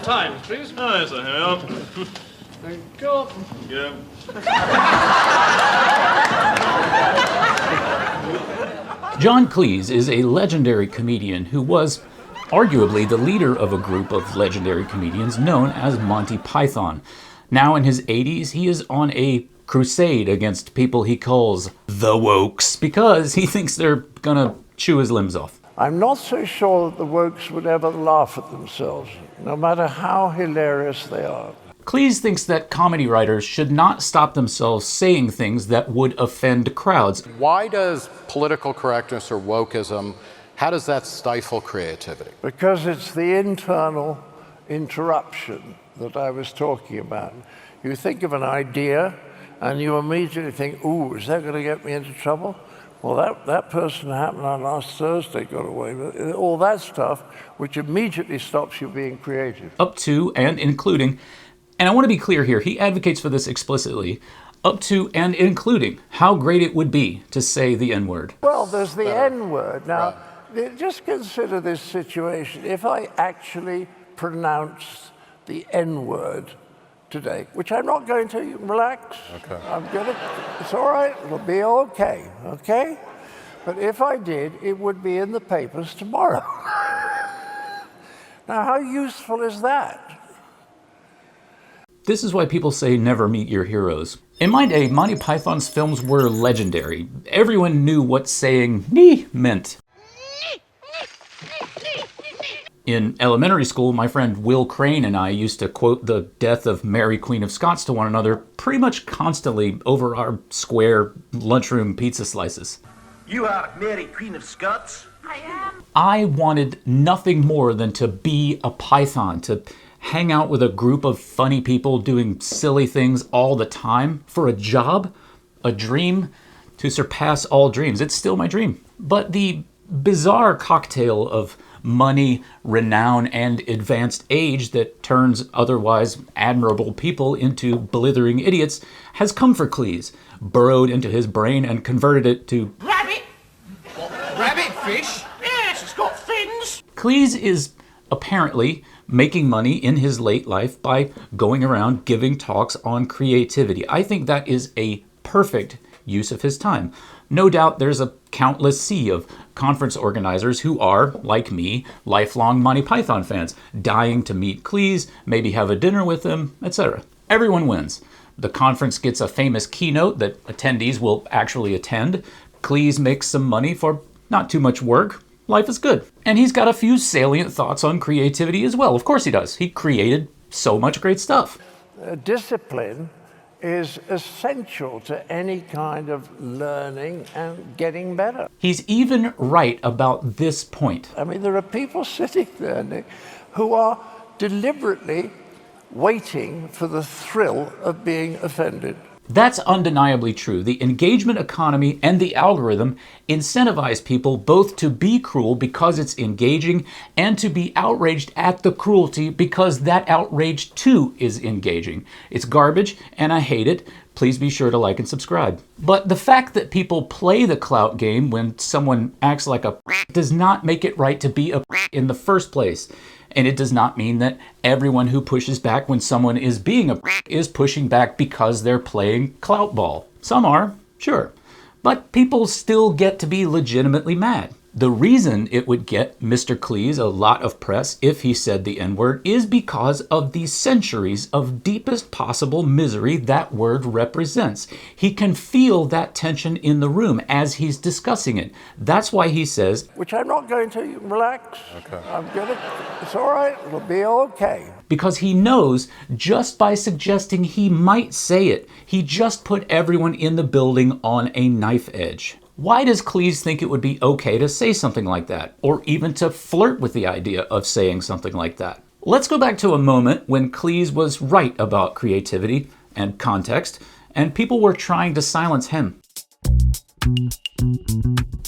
time, please. Oh, yes, sir. Here we are. Thank you. Yeah. John Cleese is a legendary comedian who was arguably the leader of a group of legendary comedians known as Monty Python. Now in his 80s, he is on a crusade against people he calls the wokes because he thinks they're gonna chew his limbs off. I'm not so sure that the wokes would ever laugh at themselves, no matter how hilarious they are. Cleese thinks that comedy writers should not stop themselves saying things that would offend crowds. Why does political correctness or wokeism, how does that stifle creativity? Because it's the internal interruption that I was talking about. You think of an idea and you immediately think, ooh, is that going to get me into trouble? Well, that person happened on last Thursday, got away with it. All that stuff, which immediately stops you being creative. Up to and including, and I want to be clear here, he advocates for this explicitly, up to and including how great it would be to say the N-word. Well, there's the N-word. Now, just consider this situation. If I actually pronounced the N-word today, which I'm not going to, relax. Okay. It's all right, it'll be okay, okay? But if I did, it would be in the papers tomorrow. Now, how useful is that? This is why people say never meet your heroes. In my day, Monty Python's films were legendary. Everyone knew what saying "nee" meant. In elementary school, my friend Will Crane and I used to quote the death of Mary Queen of Scots to one another pretty much constantly over our square lunchroom pizza slices. You are Mary Queen of Scots? I am. I wanted nothing more than to be a Python, to hang out with a group of funny people doing silly things all the time for a job, a dream to surpass all dreams. It's still my dream. But the bizarre cocktail of money, renown, and advanced age that turns otherwise admirable people into blithering idiots has come for Cleese, burrowed into his brain and converted it to Rabbit? What, rabbit fish? Yes, it's got fins. Cleese is apparently making money in his late life by going around giving talks on creativity. I think that is a perfect use of his time. No doubt there's a countless sea of conference organizers who are, like me, lifelong Monty Python fans, dying to meet Cleese, maybe have a dinner with him, etc. Everyone wins. The conference gets a famous keynote that attendees will actually attend. Cleese makes some money for not too much work. Life is good. And he's got a few salient thoughts on creativity as well. Of course he does. He created so much great stuff. Discipline is essential to any kind of learning and getting better. He's even right about this point. I mean, there are people sitting there who are deliberately waiting for the thrill of being offended. That's undeniably true. The engagement economy and the algorithm incentivize people both to be cruel because it's engaging and to be outraged at the cruelty because that outrage too is engaging. It's garbage and I hate it. Please be sure to like and subscribe. But the fact that people play the clout game when someone acts like a does not make it right to be a in the first place. And it does not mean that everyone who pushes back when someone is being a is pushing back because they're playing clout ball. Some are, sure. But people still get to be legitimately mad. The reason it would get Mr. Cleese a lot of press if he said the N-word is because of the centuries of deepest possible misery that word represents. He can feel that tension in the room as he's discussing it. That's why he says, which I'm not going to, relax. Okay. It's all right, it'll be okay. Because he knows just by suggesting he might say it, he just put everyone in the building on a knife edge. Why does Cleese think it would be okay to say something like that, or even to flirt with the idea of saying something like that? Let's go back to a moment when Cleese was right about creativity and context, and people were trying to silence him.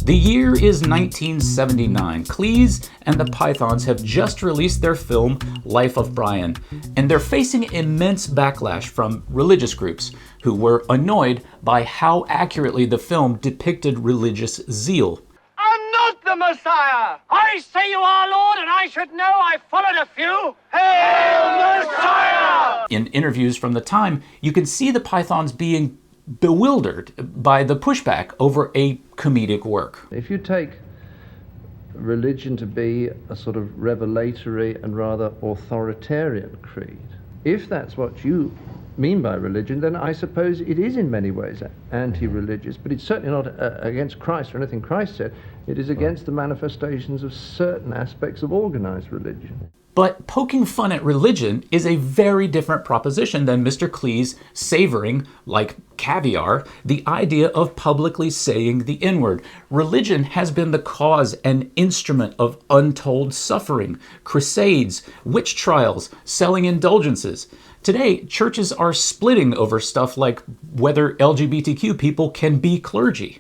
The year is 1979. Cleese and the Pythons have just released their film, Life of Brian, and they're facing immense backlash from religious groups who were annoyed by how accurately the film depicted religious zeal. I'm not the Messiah. I say you are, Lord, and I should know. I followed a few. Hail In interviews from the time, you can see the Pythons being bewildered by the pushback over a comedic work. If you take religion to be a sort of revelatory and rather authoritarian creed, if that's what you mean by religion, then I suppose it is in many ways anti-religious, but it's certainly not against Christ or anything Christ said. It is against the manifestations of certain aspects of organized religion. But poking fun at religion is a very different proposition than Mr. Cleese savoring, like caviar, the idea of publicly saying the N-word. Religion has been the cause and instrument of untold suffering, crusades, witch trials, selling indulgences. Today, churches are splitting over stuff like whether LGBTQ people can be clergy.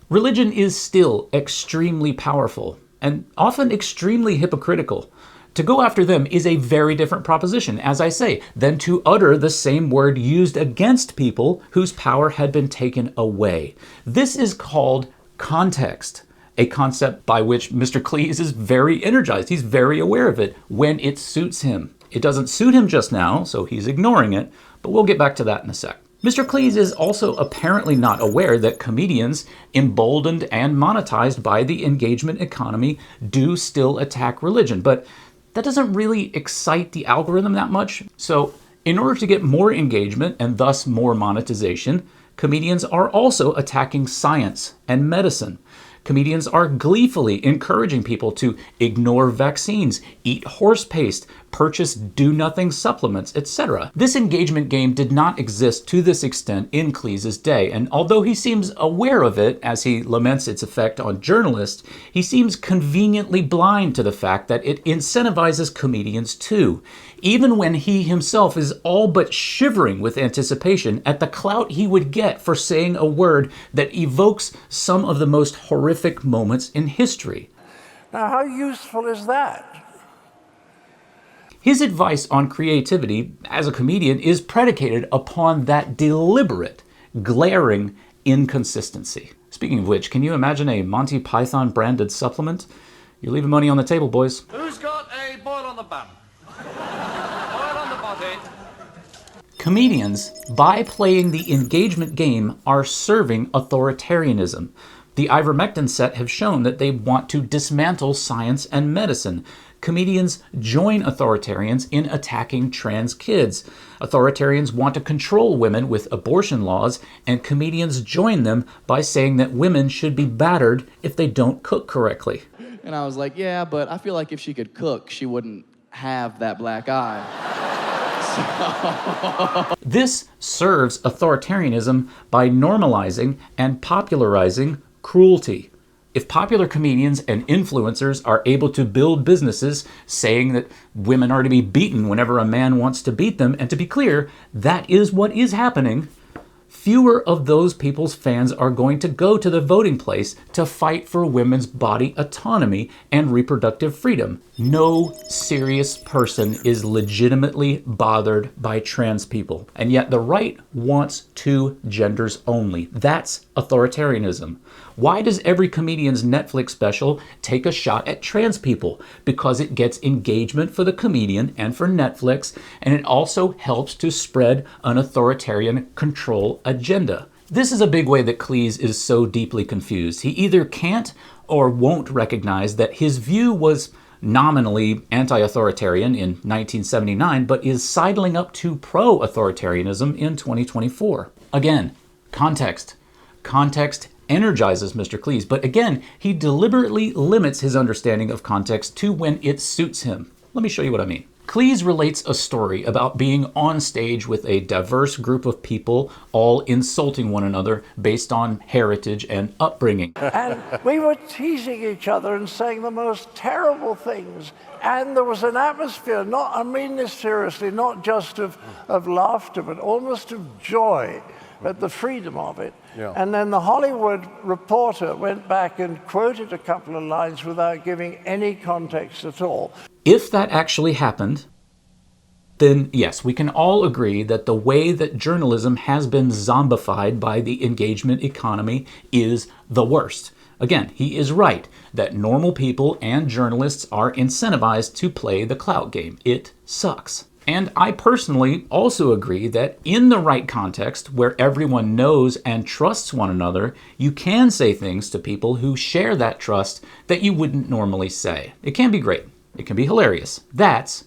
Religion is still extremely powerful and often extremely hypocritical. To go after them is a very different proposition, as I say, than to utter the same word used against people whose power had been taken away. This is called context, a concept by which Mr. Cleese is very energized. He's very aware of it when it suits him. It doesn't suit him just now, so he's ignoring it, but we'll get back to that in a sec. Mr. Cleese is also apparently not aware that comedians, emboldened and monetized by the engagement economy, do still attack religion, but that doesn't really excite the algorithm that much. So in order to get more engagement and thus more monetization, comedians are also attacking science and medicine. Comedians are gleefully encouraging people to ignore vaccines, eat horse paste, purchase do-nothing supplements, etc. This engagement game did not exist to this extent in Cleese's day, and although he seems aware of it as he laments its effect on journalists, he seems conveniently blind to the fact that it incentivizes comedians too, even when he himself is all but shivering with anticipation at the clout he would get for saying a word that evokes some of the most horrific moments in history. Now, how useful is that? His advice on creativity as a comedian is predicated upon that deliberate, glaring inconsistency. Speaking of which, can you imagine a Monty Python branded supplement? You're leaving money on the table, boys. Who's got a boil on the bum? Boil on the body. Comedians, by playing the engagement game, are serving authoritarianism. The ivermectin set have shown that they want to dismantle science and medicine. Comedians join authoritarians in attacking trans kids. Authoritarians want to control women with abortion laws, and comedians join them by saying that women should be battered if they don't cook correctly. And I was like, yeah, but I feel like if she could cook, she wouldn't have that black eye. This serves authoritarianism by normalizing and popularizing cruelty. If popular comedians and influencers are able to build businesses saying that women are to be beaten whenever a man wants to beat them, and to be clear, that is what is happening, fewer of those people's fans are going to go to the voting place to fight for women's body autonomy and reproductive freedom. No serious person is legitimately bothered by trans people, and yet the right wants two genders only. That's authoritarianism. Why does every comedian's Netflix special take a shot at trans people? Because it gets engagement for the comedian and for Netflix, and it also helps to spread an authoritarian control agenda. This is a big way that Cleese is so deeply confused. He either can't or won't recognize that his view was nominally anti-authoritarian in 1979, but is sidling up to pro-authoritarianism in 2024. Again, context. Context energizes Mr. Cleese, but again, he deliberately limits his understanding of context to when it suits him. Let me show you what I mean. Cleese relates a story about being on stage with a diverse group of people, all insulting one another based on heritage and upbringing. And we were teasing each other and saying the most terrible things. And there was an atmosphere, I mean this seriously, not just of laughter, but almost of joy at the freedom of it. Yeah. And then the Hollywood reporter went back and quoted a couple of lines without giving any context at all. If that actually happened, then yes, we can all agree that the way that journalism has been zombified by the engagement economy is the worst. Again, he is right that normal people and journalists are incentivized to play the clout game. It sucks. And I personally also agree that in the right context, where everyone knows and trusts one another, you can say things to people who share that trust that you wouldn't normally say. It can be great. It can be hilarious. That's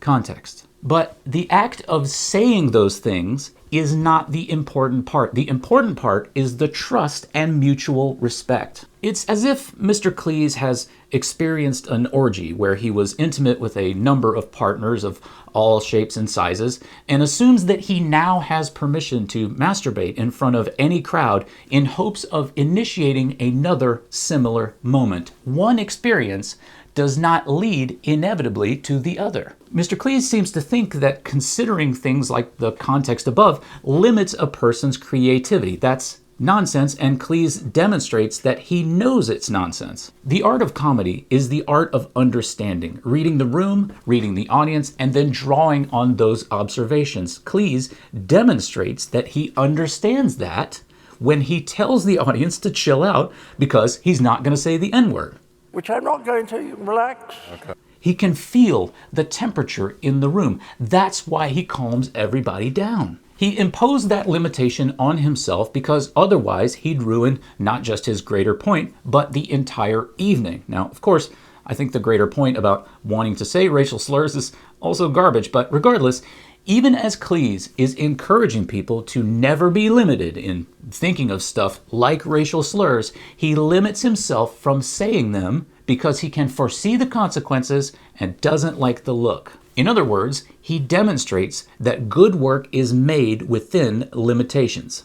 context. But the act of saying those things is not the important part. The important part is the trust and mutual respect. It's as if Mr. Cleese has experienced an orgy where he was intimate with a number of partners of all shapes and sizes and assumes that he now has permission to masturbate in front of any crowd in hopes of initiating another similar moment. One experience does not lead inevitably to the other. Mr. Cleese seems to think that considering things like the context above limits a person's creativity. That's nonsense, and Cleese demonstrates that he knows it's nonsense. The art of comedy is the art of understanding, reading the room, reading the audience, and then drawing on those observations. Cleese demonstrates that he understands that when he tells the audience to chill out because he's not going to say the N-word. Which I'm not going to. Relax. Okay. He can feel the temperature in the room. That's why he calms everybody down. He imposed that limitation on himself because otherwise he'd ruin not just his greater point, but the entire evening. Now, of course, I think the greater point about wanting to say racial slurs is also garbage, but regardless, even as Cleese is encouraging people to never be limited in thinking of stuff like racial slurs, he limits himself from saying them because he can foresee the consequences and doesn't like the look. In other words, he demonstrates that good work is made within limitations.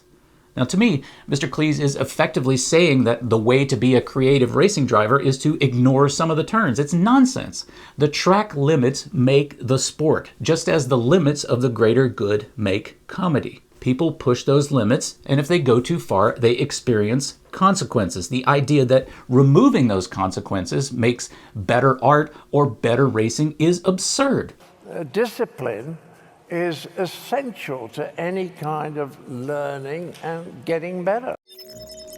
Now, to me, Mr. Cleese is effectively saying that the way to be a creative racing driver is to ignore some of the turns. It's nonsense. The track limits make the sport, just as the limits of the greater good make comedy. People push those limits, and if they go too far, they experience consequences. The idea that removing those consequences makes better art or better racing is absurd. Discipline is essential to any kind of learning and getting better.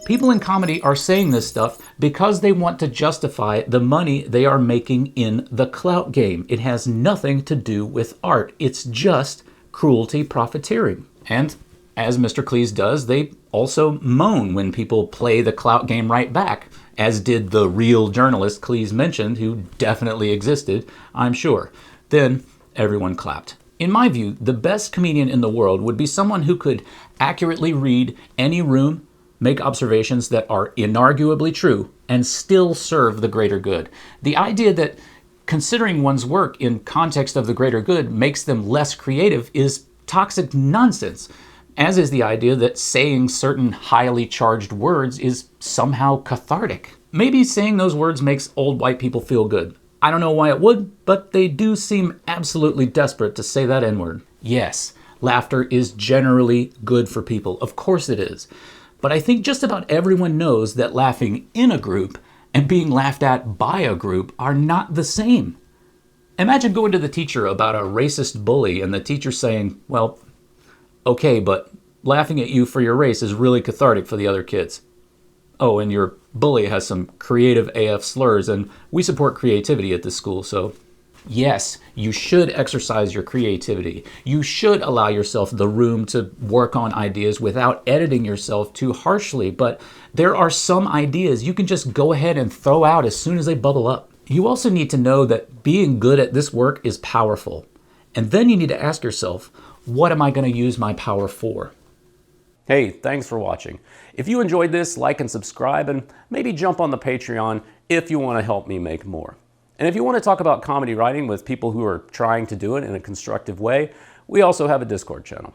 People in comedy are saying this stuff because they want to justify the money they are making in the clout game. It has nothing to do with art. It's just cruelty profiteering. And as Mr. Cleese does, they also moan when people play the clout game right back, as did the real journalist Cleese mentioned, who definitely existed, I'm sure. Then everyone clapped. In my view, the best comedian in the world would be someone who could accurately read any room, make observations that are inarguably true, and still serve the greater good. The idea that considering one's work in context of the greater good makes them less creative is toxic nonsense, as is the idea that saying certain highly charged words is somehow cathartic. Maybe saying those words makes old white people feel good. I don't know why it would, but they do seem absolutely desperate to say that N-word. Yes, laughter is generally good for people. Of course it is. But I think just about everyone knows that laughing in a group and being laughed at by a group are not the same. Imagine going to the teacher about a racist bully and the teacher saying, well, okay, but laughing at you for your race is really cathartic for the other kids. Oh, and your bully has some creative AF slurs, and we support creativity at this school, so yes, you should exercise your creativity. You should allow yourself the room to work on ideas without editing yourself too harshly, but there are some ideas you can just go ahead and throw out as soon as they bubble up. You also need to know that being good at this work is powerful. And then you need to ask yourself, what am I going to use my power for? Hey, thanks for watching. If you enjoyed this, like and subscribe, and maybe jump on the Patreon if you want to help me make more. And if you want to talk about comedy writing with people who are trying to do it in a constructive way, we also have a Discord channel.